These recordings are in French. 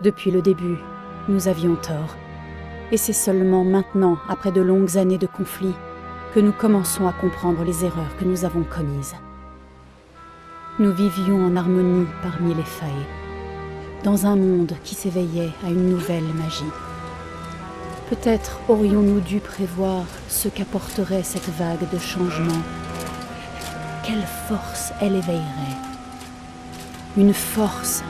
Depuis le début, nous avions tort. Et c'est seulement maintenant, après de longues années de conflit, que nous commençons à comprendre les erreurs que nous avons commises. Nous vivions en harmonie parmi les failles, dans un monde qui s'éveillait à une nouvelle magie. Peut-être aurions-nous dû prévoir ce qu'apporterait cette vague de changement. Quelle force elle éveillerait. Une force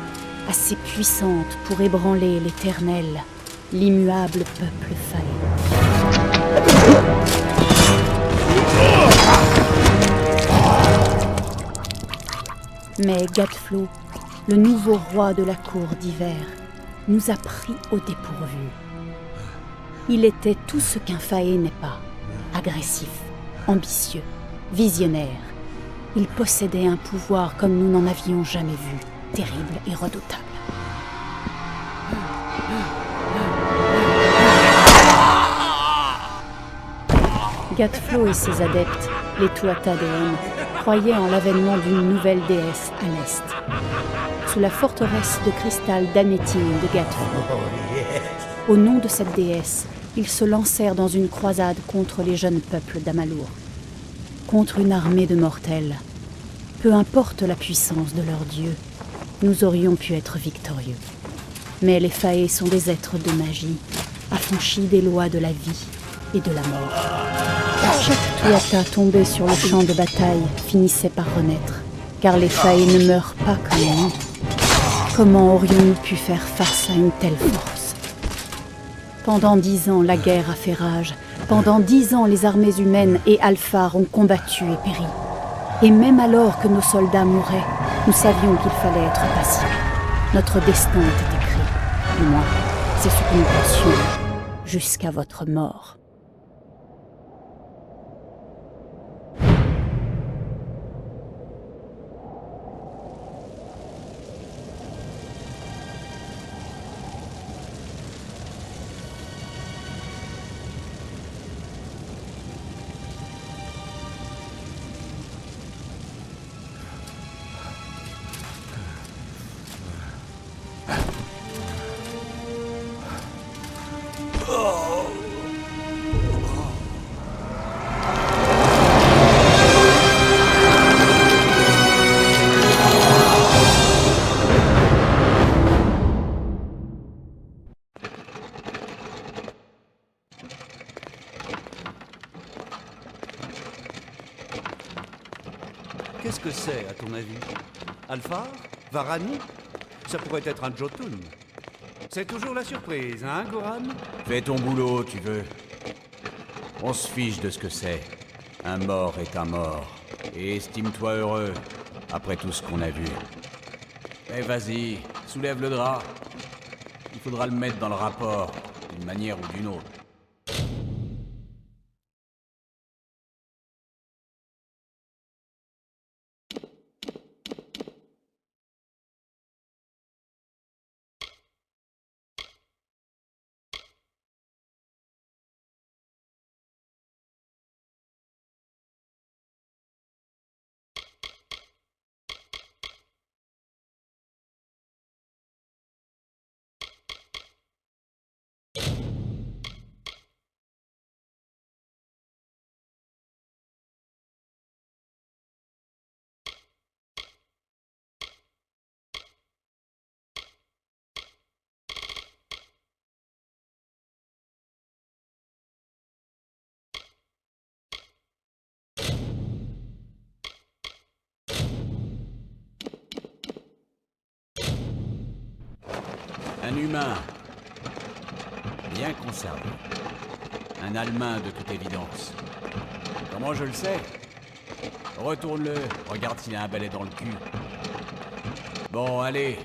assez puissante pour ébranler l'éternel, l'immuable peuple failli. Mais Gadflo, le nouveau roi de la cour d'hiver, nous a pris au dépourvu. Il était tout ce qu'un faé n'est pas, agressif, ambitieux, visionnaire. Il possédait un pouvoir comme nous n'en avions jamais vu, terrible et redoutable. Gadflo et ses adeptes, les Tuatha Déum, croyaient en l'avènement d'une nouvelle déesse à l'est, sous la forteresse de cristal d'Anétine de Gadflo. Au nom de cette déesse, ils se lancèrent dans une croisade contre les jeunes peuples d'Amalur, contre une armée de mortels. Peu importe la puissance de leur dieu, nous aurions pu être victorieux. Mais les faés sont des êtres de magie, affranchis des lois de la vie et de la mort. Chaque Tuatha tombé sur le champ de bataille finissait par renaître, car les faés ne meurent pas comme nous. Comment aurions-nous pu faire face à une telle force? Pendant 10 ans, la guerre a fait rage. Pendant 10 ans, les armées humaines et Alphar ont combattu et péri. Et même alors que nos soldats mouraient, nous savions qu'il fallait être patient. Notre destin était écrit. Du moins, c'est ce que nous pensions, jusqu'à votre mort. Qu'est-ce que c'est, à ton avis? Alphar? Varani? Ça pourrait être un Jotun. C'est toujours la surprise, hein, Goran? Fais ton boulot, tu veux. On se fiche de ce que c'est. Un mort est un mort. Et estime-toi heureux, après tout ce qu'on a vu. Eh vas-y, soulève le drap. Il faudra le mettre dans le rapport, d'une manière ou d'une autre. Un humain, bien conservé. Un Allemain de toute évidence. Comment je le sais? Retourne-le, regarde s'il a un balai dans le cul. Bon, allez,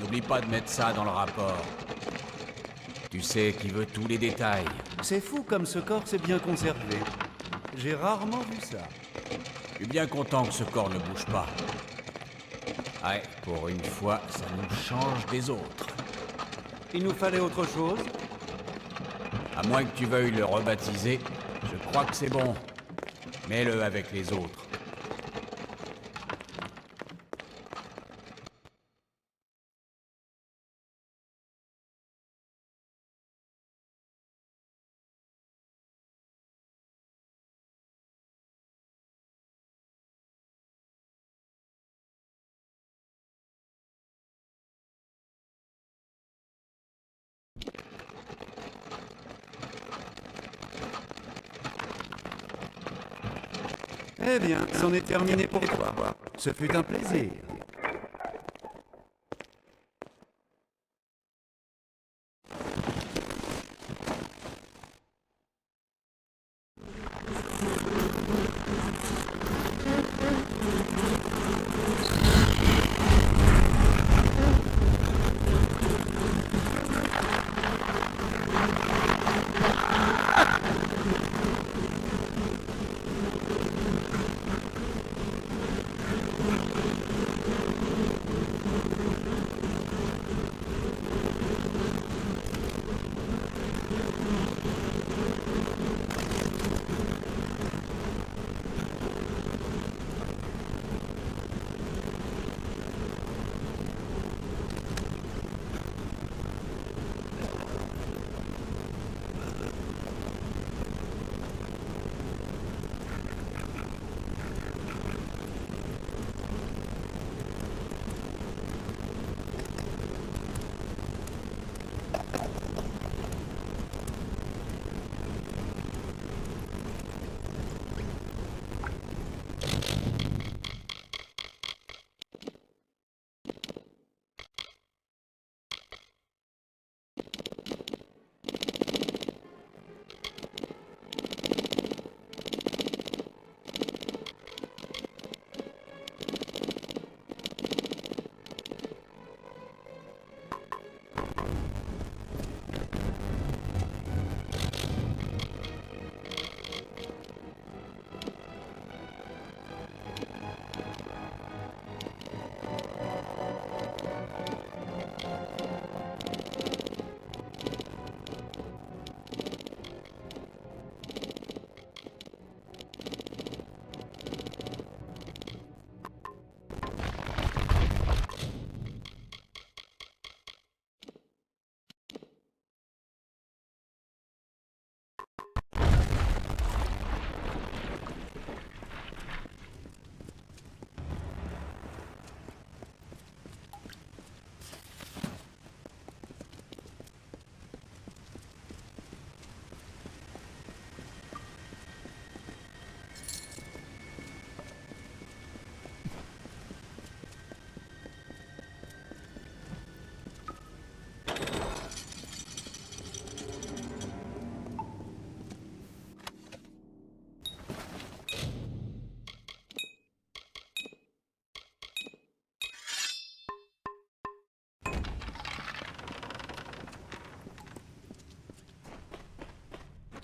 n'oublie pas de mettre ça dans le rapport. Tu sais qui veut tous les détails. C'est fou comme ce corps s'est bien conservé. J'ai rarement vu ça. Je suis bien content que ce corps ne bouge pas. Ouais, pour une fois, ça nous change des autres. Il nous fallait autre chose? À moins que tu veuilles le rebaptiser, je crois que c'est bon. Mets-le avec les autres. Eh bien, c'en est terminé pour toi. Ce fut un plaisir.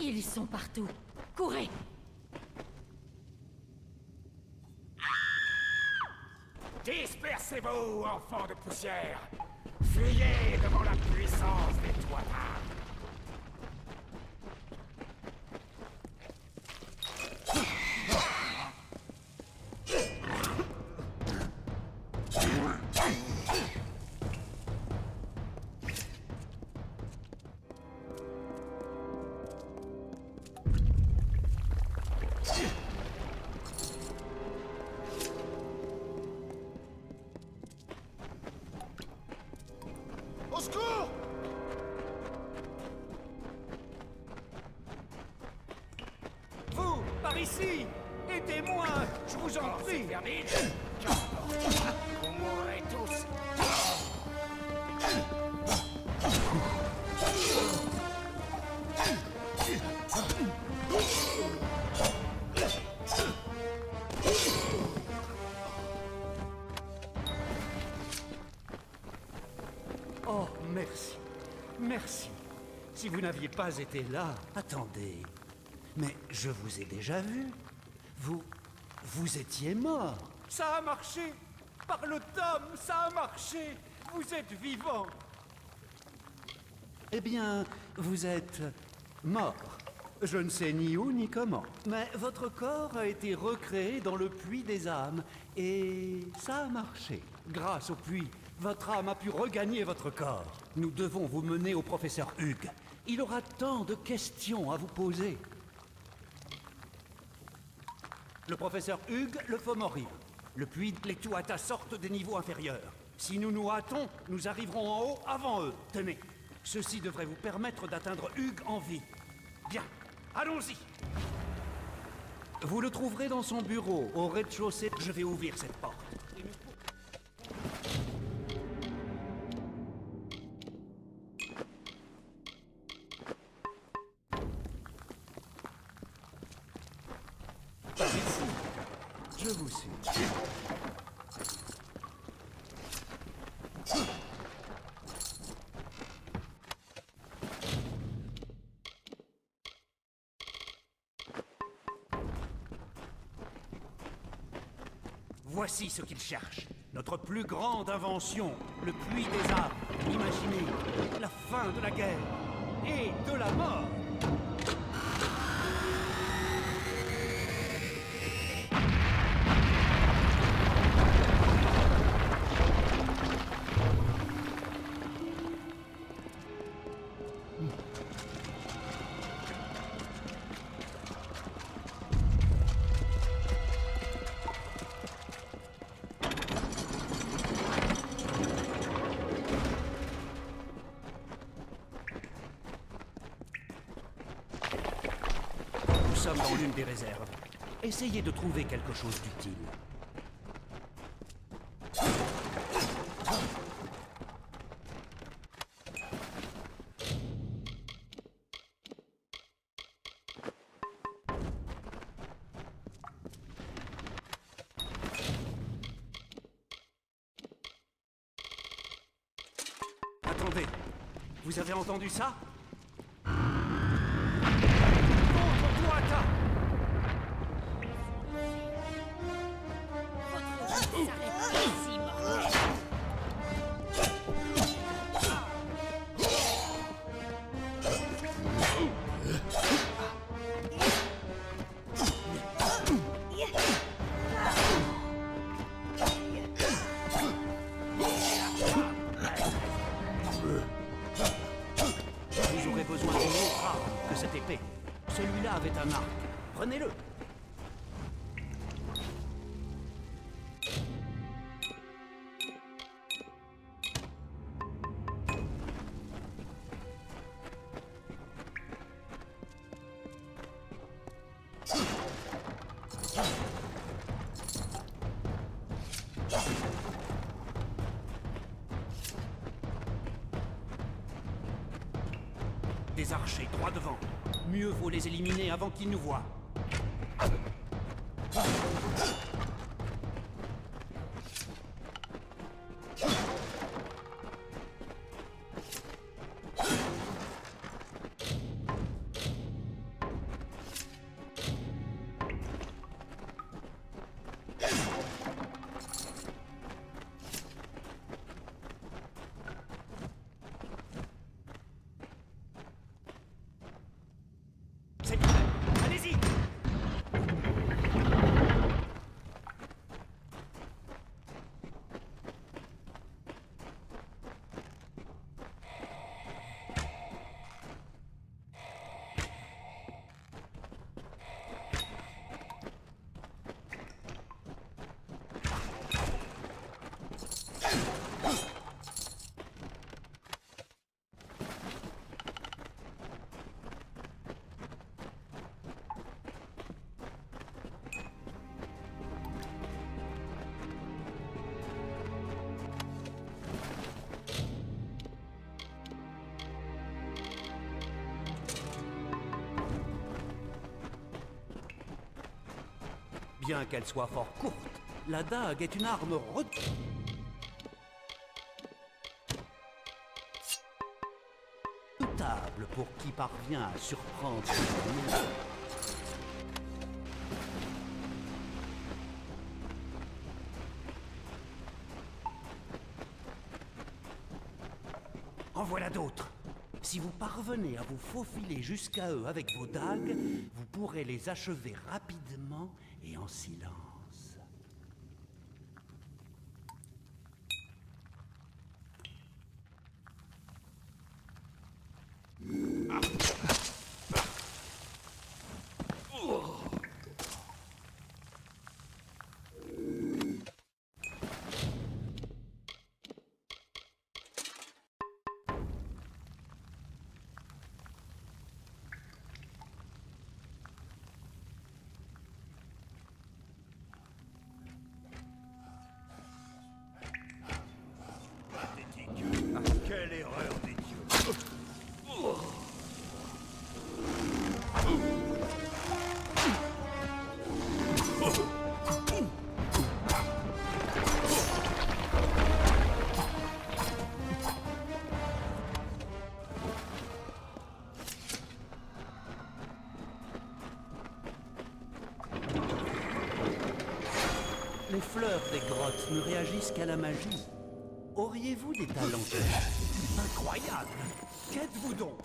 Ils sont partout. Courez! Dispersez-vous, enfants de poussière! Fuyez devant la puissance des Tuatha! Au secours! Vous, par ici! Aidez-moi, je vous en prie! Vermine! Vous mourrez tous! Oh, merci. Merci. Si vous n'aviez pas été là... Attendez. Mais je vous ai déjà vu. Vous étiez mort. Ça a marché. Par le tome, ça a marché. Vous êtes vivant. Eh bien, vous êtes mort. Je ne sais ni où ni comment. Mais votre corps a été recréé dans le puits des âmes. Et ça a marché. Grâce au puits, votre âme a pu regagner votre corps. Nous devons vous mener au professeur Hugues. Il aura tant de questions à vous poser. Le professeur Hugues le Fomoril. Le puits, les Tuatha sortent des niveaux inférieurs. Si nous nous hâtons, nous arriverons en haut avant eux. Tenez, ceci devrait vous permettre d'atteindre Hugues en vie. Bien, allons-y. Vous le trouverez dans son bureau, au rez-de-chaussée. Je vais ouvrir cette porte. Par ici. Je vous suis. Voici ce qu'il cherche. Notre plus grande invention, le puits des âmes. Imaginez la fin de la guerre et de la mort. Nous sommes dans l'une des réserves. Essayez de trouver quelque chose d'utile. Attendez, vous avez entendu ça? Contre-toi-ta! Votre s'arrête ici, mortel. Vous aurez besoin d'une autre arme que cette épée. Celui-là avait un arc. Prenez-le. Des archers droit devant. Mieux vaut les éliminer avant qu'ils nous voient. C'est prêt. Allez-y! Bien qu'elle soit fort courte, la dague est une arme redoutable pour qui parvient à surprendre son ennemi. En voilà d'autres. Si vous parvenez à vous faufiler jusqu'à eux avec vos dagues, vous pourrez les achever rapidement et en silence. fleurs des grottes ne réagissent qu'à la magie. Auriez-vous des talents? Incroyable! Qu'êtes-vous donc?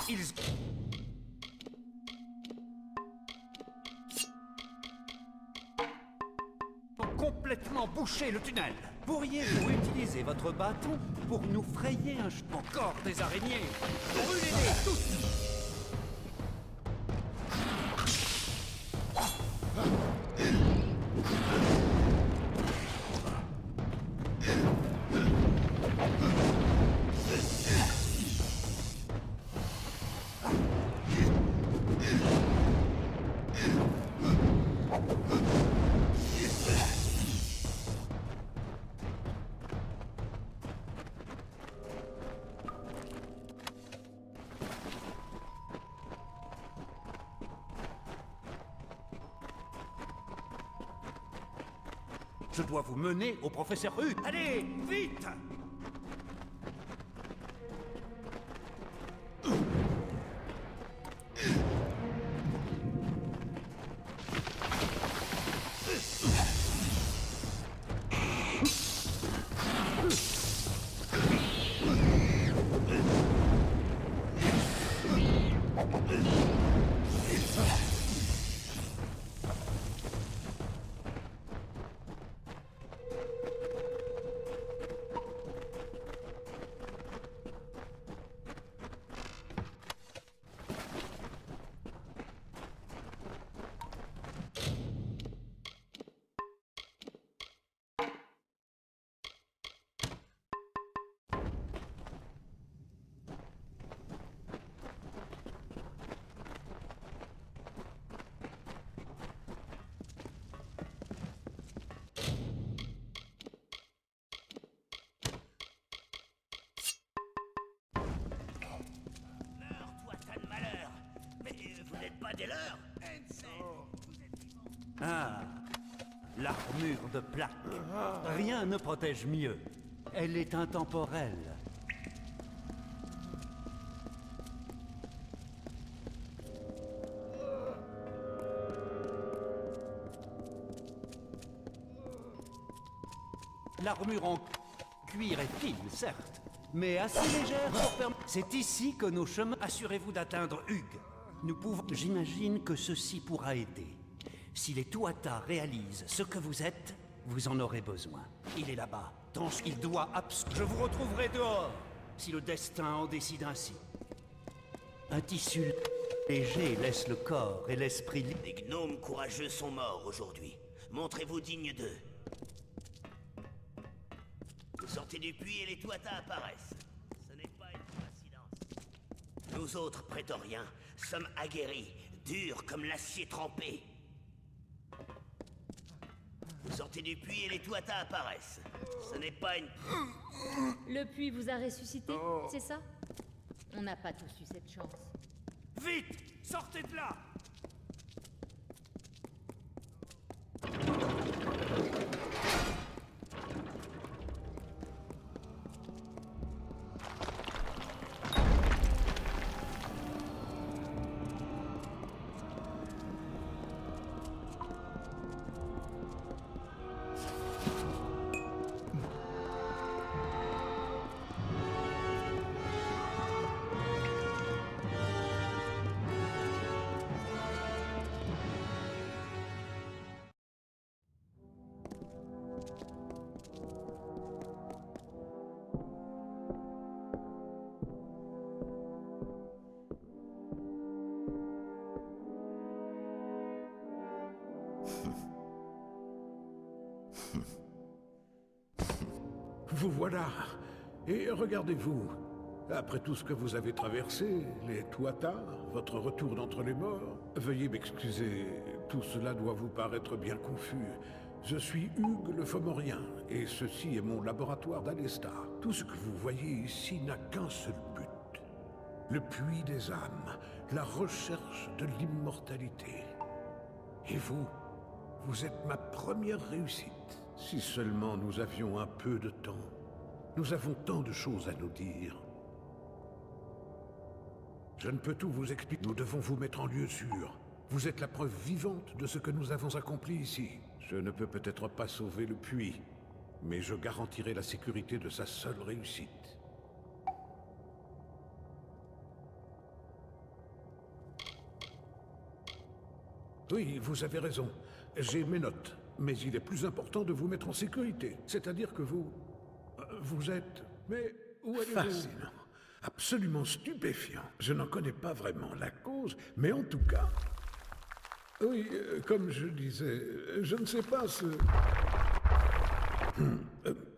Ils... ont complètement bouché le tunnel. Pourriez-vous utiliser votre bâton pour nous frayer un chemin? Encore des araignées. Brûlez-les tous. Je dois vous mener au professeur Hugues. Allez, vite! Des leurs. Ah, l'armure de plaque. Rien ne protège mieux. Elle est intemporelle. L'armure en cuir est fine, certes, mais assez légère pour permettre... C'est ici que nos chemins... Assurez-vous d'atteindre Hugues. Nous pouvons... J'imagine que ceci pourra aider. Si les Tuatha réalisent ce que vous êtes, vous en aurez besoin. Il est là-bas. Il doit Je vous retrouverai dehors, si le destin en décide ainsi. Un tissu léger laisse le corps et l'esprit libre. Les gnomes courageux sont morts aujourd'hui. Montrez-vous digne d'eux. Vous sortez du puits et les Tuatha apparaissent. Ce n'est pas une coïncidence. Nous autres prétoriens sommes aguerris, durs comme l'acier trempé. Vous sortez du puits et les Tuatha apparaissent. Ce n'est pas une... Le puits vous a ressuscité, c'est ça? On n'a pas tous eu cette chance. Vite! Sortez de là! Vous voilà. Et regardez-vous. Après tout ce que vous avez traversé, les Tuatha, votre retour d'entre les morts, veuillez m'excuser, tout cela doit vous paraître bien confus. Je suis Hugues le Fomorien, et ceci est mon laboratoire d'Alesta. Tout ce que vous voyez ici n'a qu'un seul but. Le puits des âmes, la recherche de l'immortalité. Et vous, vous êtes ma première réussite. Si seulement nous avions un peu de temps. Nous avons tant de choses à nous dire. Je ne peux tout vous expliquer. Nous devons vous mettre en lieu sûr. Vous êtes la preuve vivante de ce que nous avons accompli ici. Je ne peux peut-être pas sauver le puits, mais je garantirai la sécurité de sa seule réussite. Oui, vous avez raison. J'ai mes notes. Mais il est plus important de vous mettre en sécurité. C'est-à-dire que vous... Vous êtes... Mais où allez-vous? Fascinant. Absolument stupéfiant. Je n'en connais pas vraiment la cause, mais en tout cas... Oui, comme je disais, je ne sais pas ce...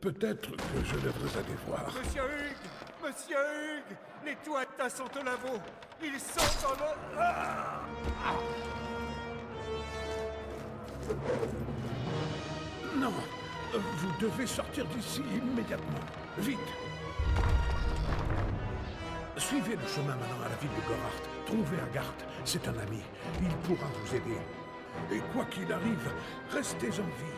Peut-être que je devrais aller voir. Monsieur Hugues! Monsieur Hugues! Les Tuatha sont au labo! Ils sont dans le... Non, vous devez sortir d'ici immédiatement. Vite. Suivez le chemin maintenant à la ville de Gorart. Trouvez Agart, c'est un ami. Il pourra vous aider. Et quoi qu'il arrive, restez en vie.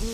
Il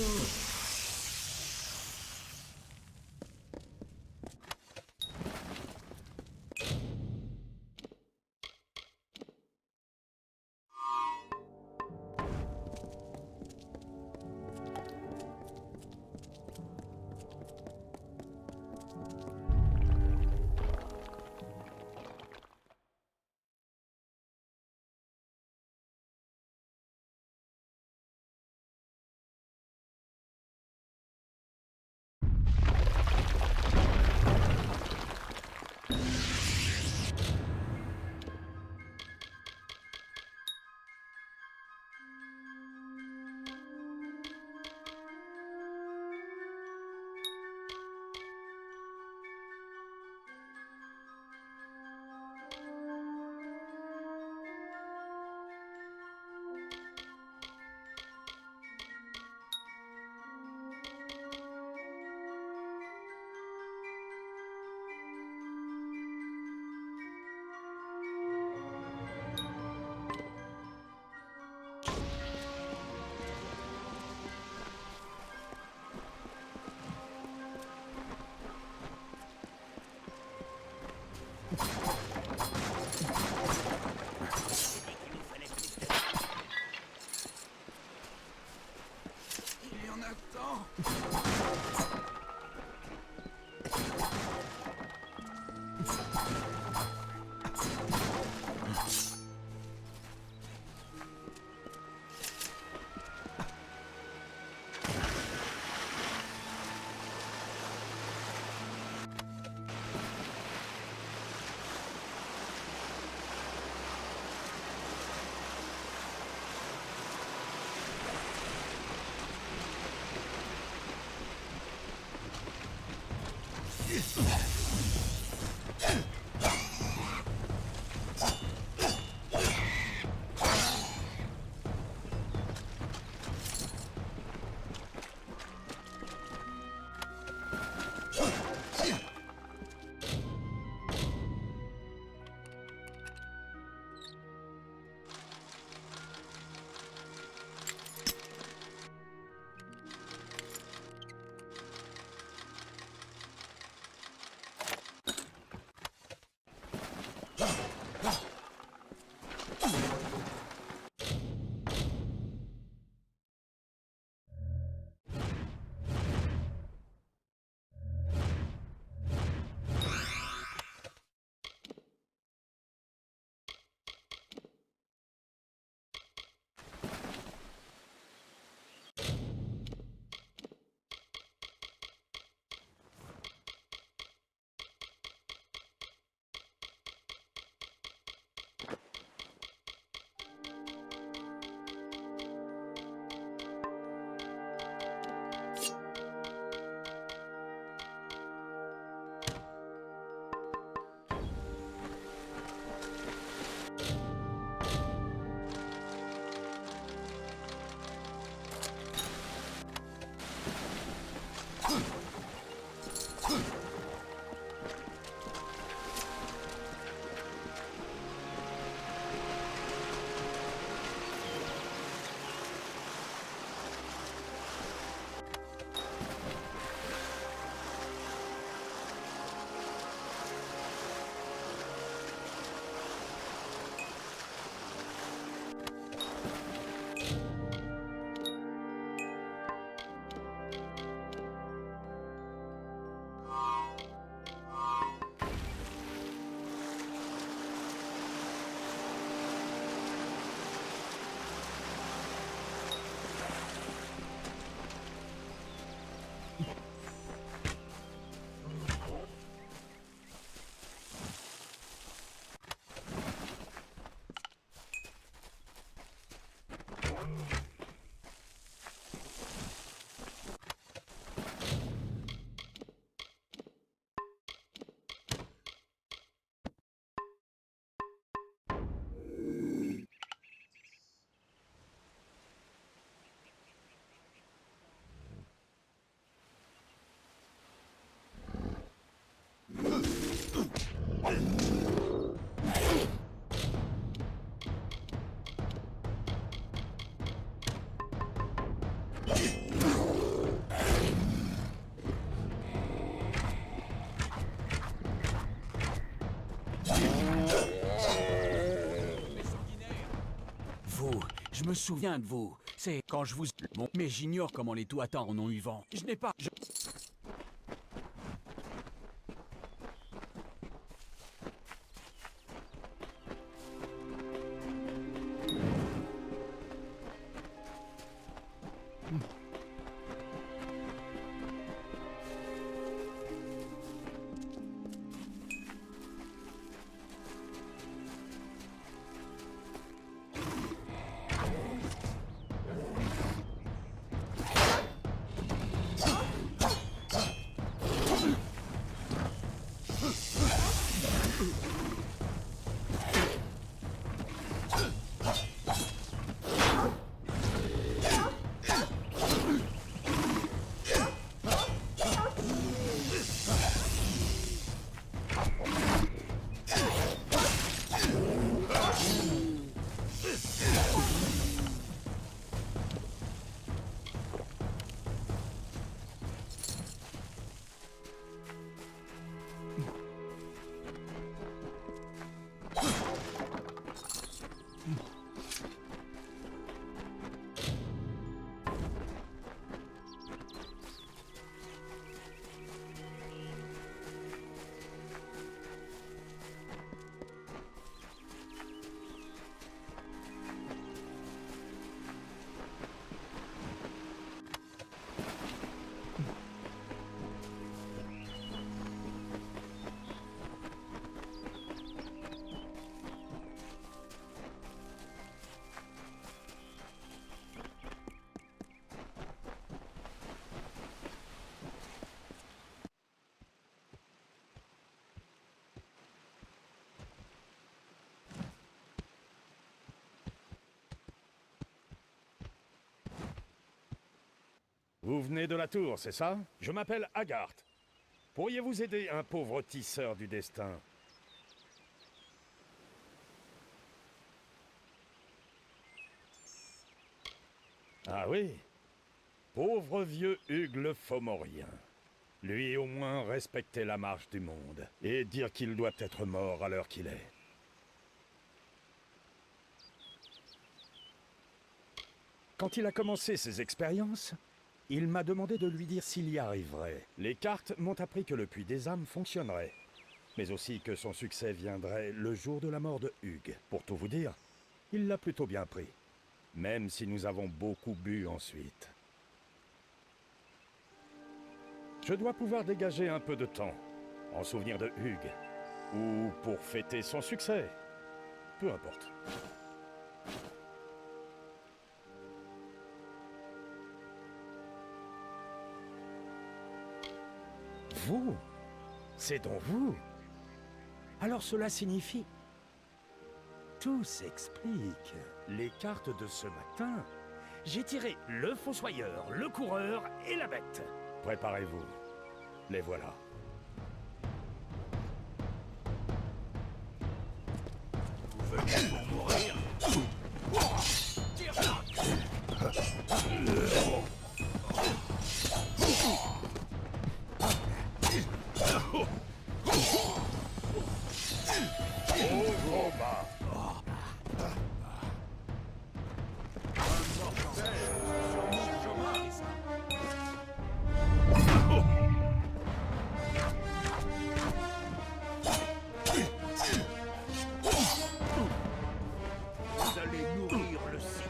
y en a tant. me souviens de vous. C'est quand je vous... Bon, mais j'ignore comment les Tuatha en ont eu vent. Je n'ai pas... Vous venez de la tour, c'est ça? Je m'appelle Hagart. Pourriez-vous aider un pauvre tisseur du destin? Ah oui? Pauvre vieux Hugues le Fomorien. Lui au moins respectait la marche du monde, et dire qu'il doit être mort à l'heure qu'il est. Quand il a commencé ses expériences, il m'a demandé de lui dire s'il y arriverait. Les cartes m'ont appris que le puits des âmes fonctionnerait, mais aussi que son succès viendrait le jour de la mort de Hugues. Pour tout vous dire, il l'a plutôt bien pris, même si nous avons beaucoup bu ensuite. Je dois pouvoir dégager un peu de temps, en souvenir de Hugues, ou pour fêter son succès. Peu importe. Vous? C'est donc vous? Alors cela signifie... Tout s'explique. Les cartes de ce matin, j'ai tiré le fossoyeur, le coureur et la bête. Préparez-vous. Les voilà. Vous venez pour mourir? Vous allez nourrir le cycle.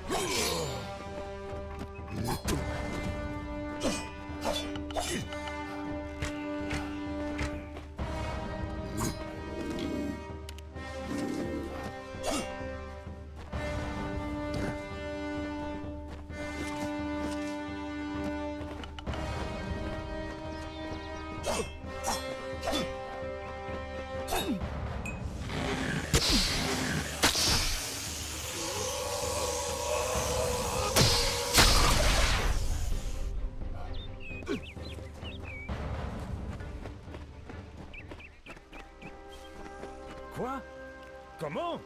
Quoi? Comment?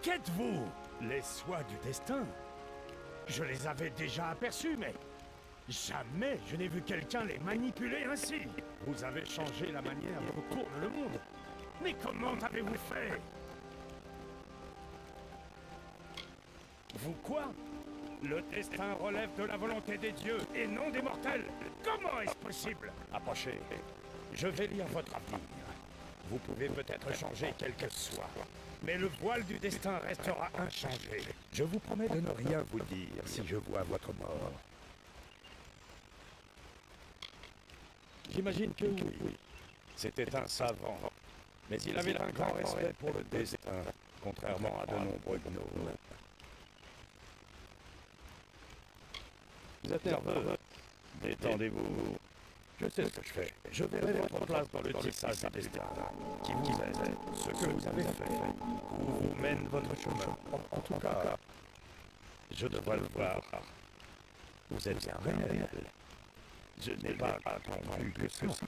Qu'êtes-vous? Les soies du destin? Je les avais déjà aperçus, mais... jamais je n'ai vu quelqu'un les manipuler ainsi. Vous avez changé la manière dont tourne le monde. Mais comment avez-vous fait? Vous quoi? Le destin relève de la volonté des dieux et non des mortels. Comment est-ce possible? Approchez. Je vais lire votre avenir. Vous pouvez peut-être changer quel que soit, mais le voile du destin restera inchangé. Je vous promets de ne rien vous dire si je vois votre mort. J'imagine que oui. C'était un savant, mais il avait un grand respect pour le destin, contrairement à de nombreux gnomes. Vous êtes nerveux? Détendez-vous. Je sais ce que je fais. Je verrai votre place dans le tissage du destin. Qui vous aide, ce que vous avez fait, où vous mène votre chemin. En tout cas, je dois le voir. Vous êtes bien réel. Je n'ai pas attendu que ceci.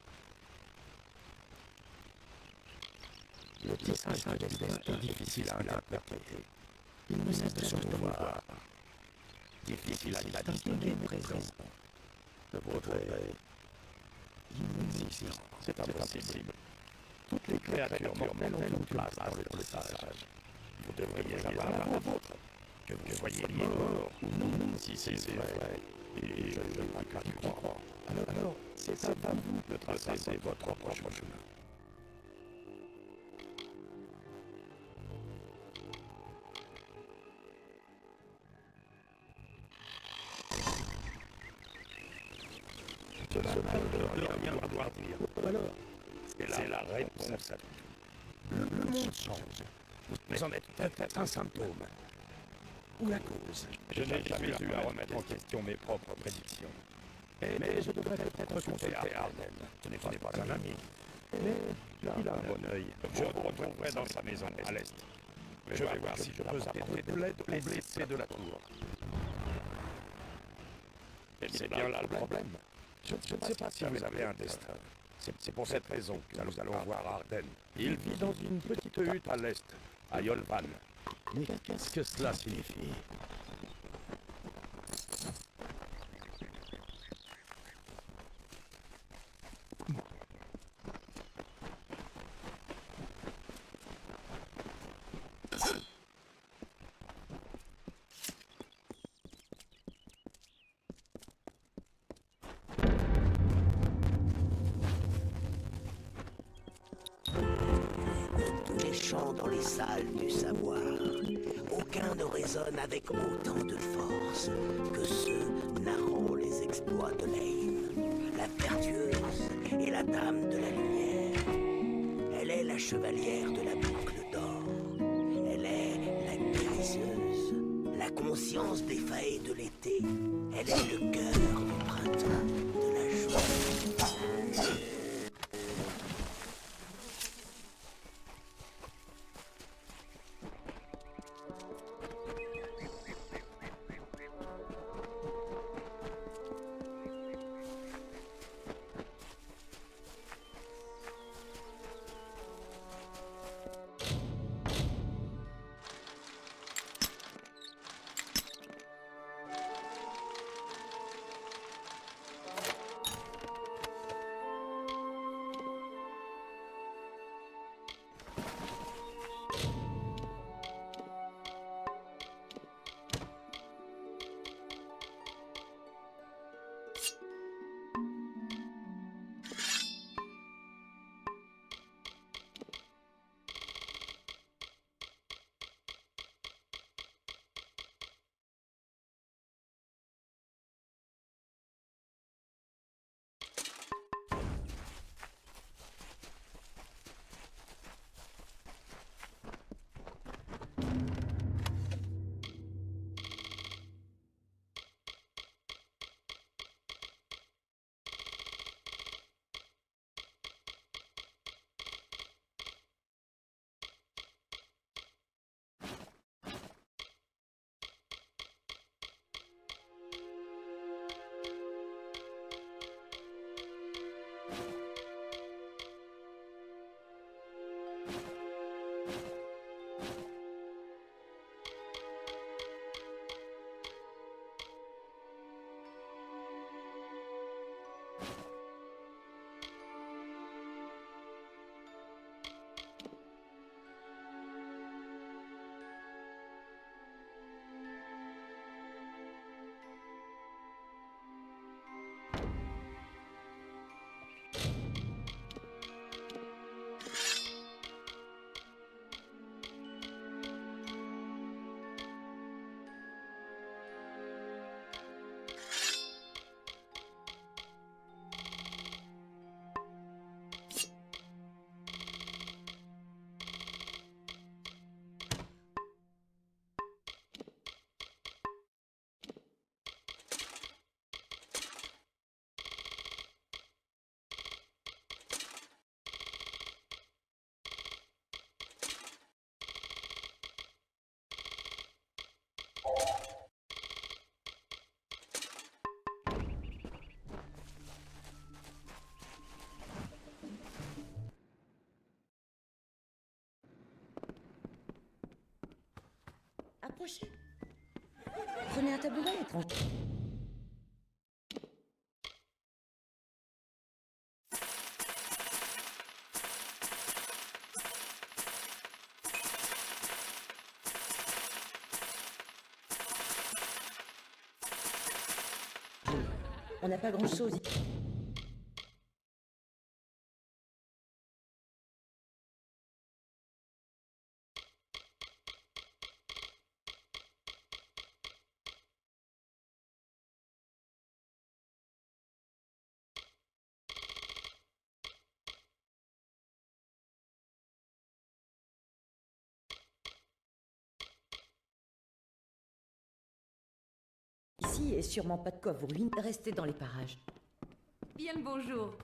Le tissage du destin est difficile à interpréter. Il ne cesse de se mouvoir. Difficile à distinguer le présent. Le vôtre est inexistant. C'est impossible. Toutes les créatures mortelles ont une place dans le tissage. Vous devriez avoir la vôtre. Que vous soyez mort ou non, si c'est vrai. Et je ne vois pas y croire. Alors, c'est à vous de tracer votre propre chemin. Cela ne veut rien vouloir dire. Alors, c'est la réponse à tout. Le monde change. Mais en êtes peut-être un symptôme. Ou la cause. Je n'ai jamais eu à remettre en question mes propres prédictions. Mais je devrais peut-être compter à Arden. Ce n'est pas un ami. Mais il a un bon œil. Je le retrouverai dans sa maison à l'est. Je vais voir si je peux apporter de l'aide aux blessés de la tour. Et c'est bien là le problème. Je ne sais pas si vous avez un destin. C'est pour cette raison que nous allons voir Arden. Il vit dans une petite hutte à l'est, à Yolvan. Mais qu'est-ce que cela signifie? Dans les salles du savoir, aucun ne résonne avec autant de force que ceux narrant les exploits de Lane, la vertueuse et la dame de la lumière. Elle est la chevalière de la boucle d'or. Elle est la guérisseuse, la conscience des failles de l'été. Elle est le cœur du printemps, de la joie. Approchez. Prenez un tabouret, tranquille. On n'a pas grand-chose. Ici, et sûrement pas de quoi vous ruiner. Restez dans les parages. Bien le bonjour.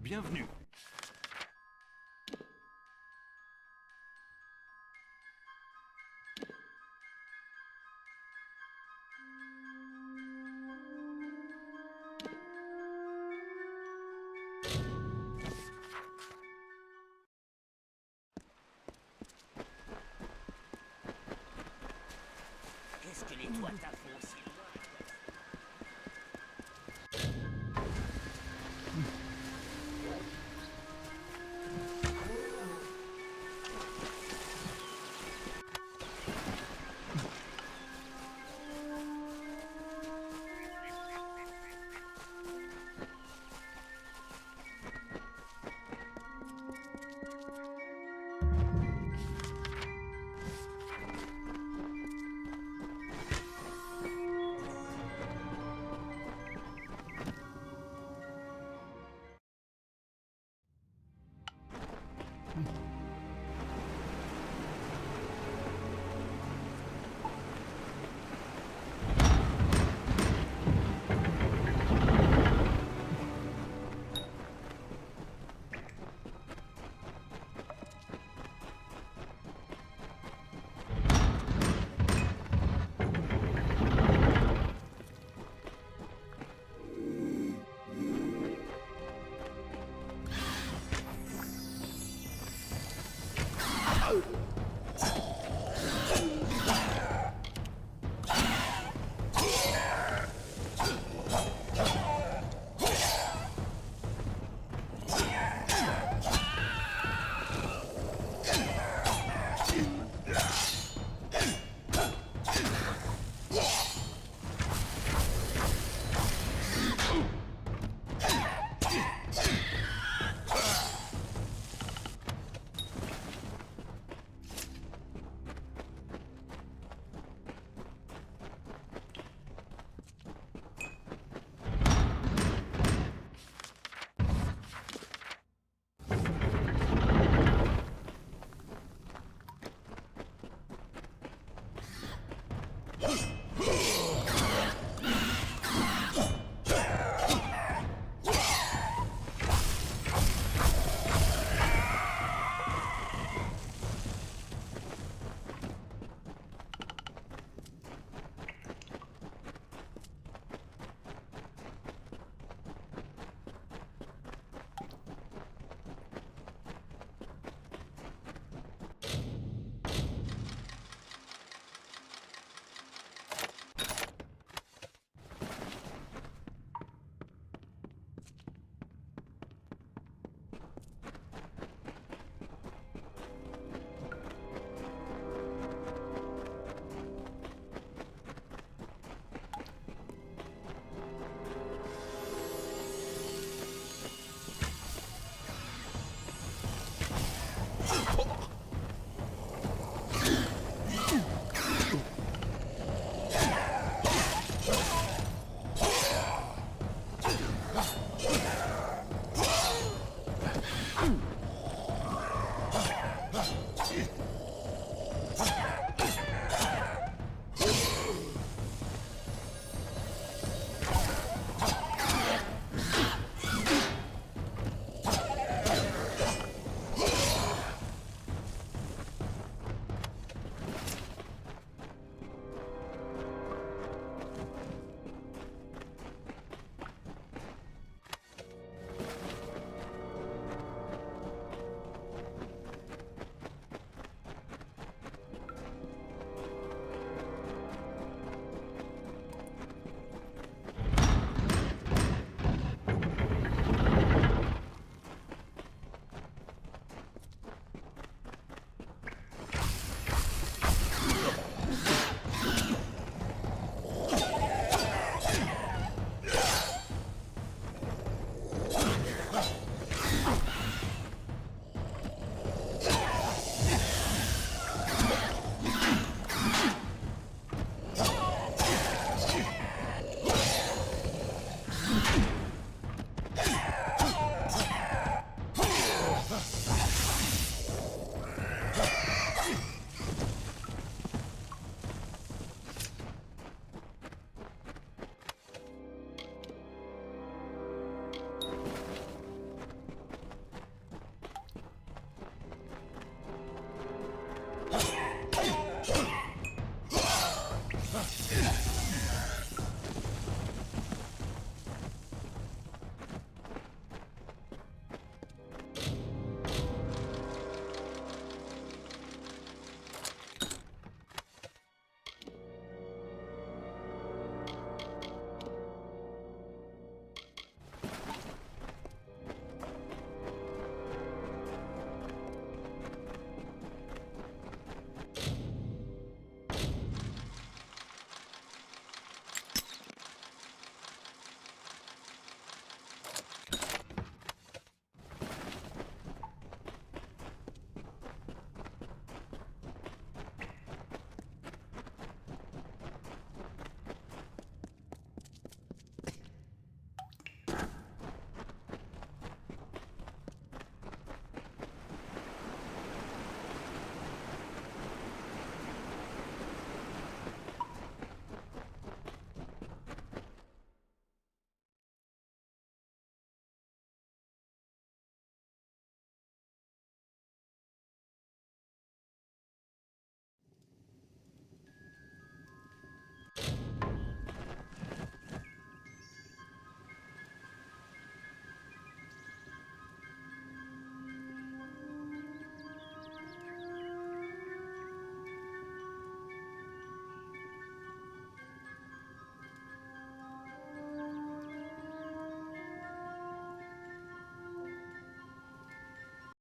Bienvenue.